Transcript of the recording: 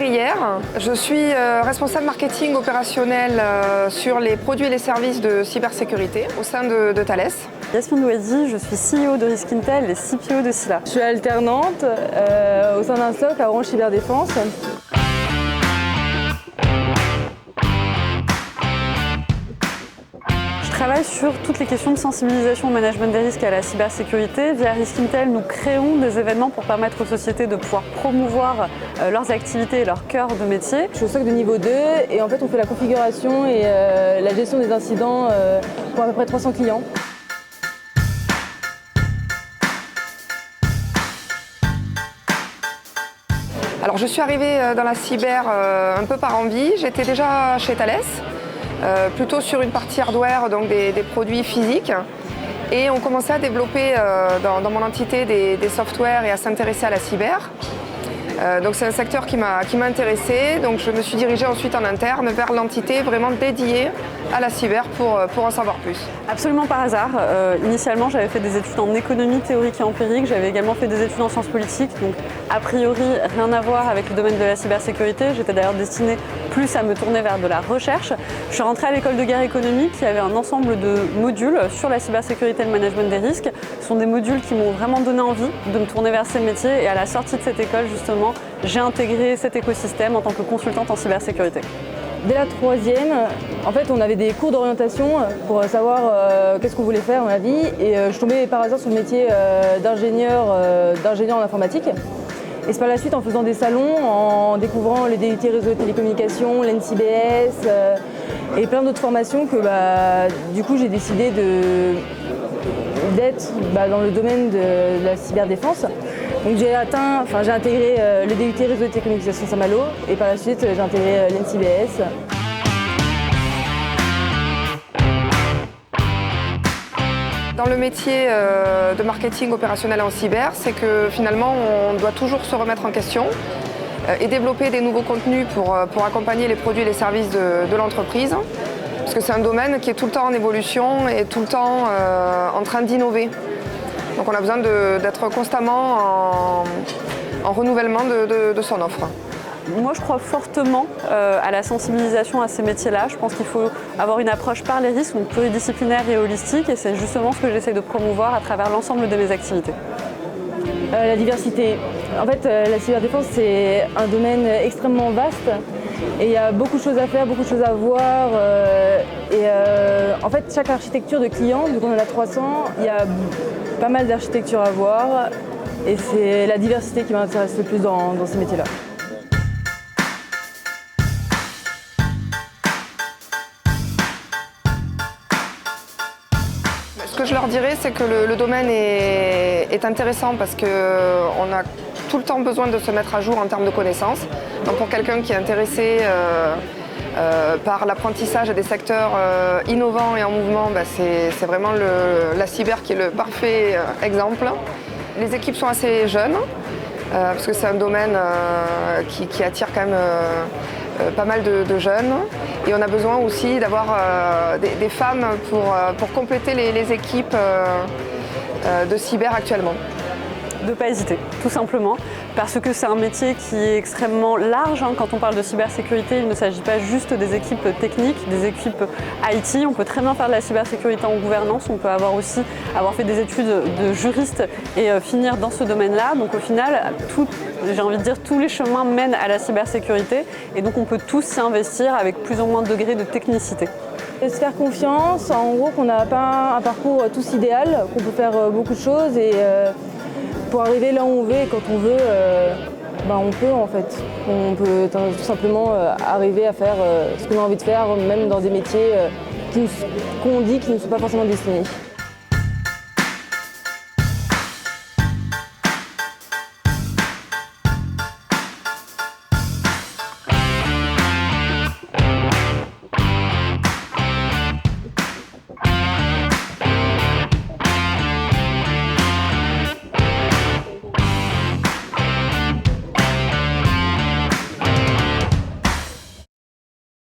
Verrière. Je suis responsable marketing opérationnel sur les produits et les services de cybersécurité au sein de Thales. Yasmine Douedi, je suis CEO de Riskintel et CPO de Scylla. Je suis alternante au sein d'un SOC à Orange Cyberdéfense. Je travaille sur toutes les questions de sensibilisation au management des risques et à la cybersécurité. Via Riskintel, nous créons des événements pour permettre aux sociétés de pouvoir promouvoir leurs activités et leur cœur de métier. Je suis au SOC de niveau 2 et en fait on fait la configuration et la gestion des incidents pour à peu près 300 clients. Alors je suis arrivée dans la cyber un peu par envie. J'étais déjà chez Thales. Plutôt sur une partie hardware, donc des produits physiques. Et on commençait à développer dans mon entité des softwares et à s'intéresser à la cyber. Donc c'est un secteur qui m'a intéressée. Donc je me suis dirigée ensuite en interne vers l'entité vraiment dédiée à la cyber pour en savoir plus. Absolument par hasard. Initialement, j'avais fait des études en économie théorique et empirique. J'avais également fait des études en sciences politiques. Donc a priori, rien à voir avec le domaine de la cybersécurité. J'étais d'ailleurs destinée plus à me tourner vers de la recherche. Je suis rentrée à l'école de guerre économique qui avait un ensemble de modules sur la cybersécurité et le management des risques. Ce sont des modules qui m'ont vraiment donné envie de me tourner vers ces métiers. Et à la sortie de cette école, justement, j'ai intégré cet écosystème en tant que consultante en cybersécurité. Dès la troisième, en fait, on avait des cours d'orientation pour savoir qu'est-ce qu'on voulait faire dans la vie. Et je tombais par hasard sur le métier d'ingénieur en informatique. Et c'est par la suite, en faisant des salons, en découvrant les DUT réseau de télécommunications, l'NCBS et plein d'autres formations que du coup j'ai décidé d'être dans le domaine de la cyberdéfense. Donc j'ai intégré le DUT réseau de télécommunications Saint-Malo et par la suite j'ai intégré l'NCBS. Dans le métier de marketing opérationnel en cyber, c'est que finalement on doit toujours se remettre en question et développer des nouveaux contenus pour accompagner les produits et les services de l'entreprise. Parce que c'est un domaine qui est tout le temps en évolution et tout le temps en train d'innover. Donc on a besoin d'être constamment en renouvellement de son offre. Moi, je crois fortement à la sensibilisation à ces métiers-là. Je pense qu'il faut avoir une approche par les risques, donc pluridisciplinaire et holistique, et c'est justement ce que j'essaie de promouvoir à travers l'ensemble de mes activités. La diversité. En fait, la cyberdéfense, c'est un domaine extrêmement vaste et il y a beaucoup de choses à faire, beaucoup de choses à voir. En fait, chaque architecture de client, vu qu'on en a 300, il y a pas mal d'architectures à voir et c'est la diversité qui m'intéresse le plus dans ces métiers-là. Ce que je leur dirais, c'est que le domaine est intéressant parce qu'on a tout le temps besoin de se mettre à jour en termes de connaissances. Donc pour quelqu'un qui est intéressé par l'apprentissage des secteurs innovants et en mouvement, c'est vraiment la cyber qui est le parfait exemple. Les équipes sont assez jeunes parce que c'est un domaine qui attire quand même pas mal de jeunes. Et on a besoin aussi d'avoir des femmes pour compléter les équipes de cyber actuellement. De ne pas hésiter, tout simplement, parce que c'est un métier qui est extrêmement large. Quand on parle de cybersécurité, il ne s'agit pas juste des équipes techniques, des équipes IT. On peut très bien faire de la cybersécurité en gouvernance. On peut avoir fait des études de juriste et finir dans ce domaine-là. Donc au final, j'ai envie de dire, tous les chemins mènent à la cybersécurité. Et donc on peut tous s'y investir avec plus ou moins de degrés de technicité. Se faire confiance, en gros qu'on n'a pas un parcours tous idéal, qu'on peut faire beaucoup de choses et pour arriver là où on veut et quand on veut, on peut en fait. On peut tout simplement arriver à faire ce qu'on a envie de faire, même dans des métiers qu'on dit qui ne sont pas forcément destinés.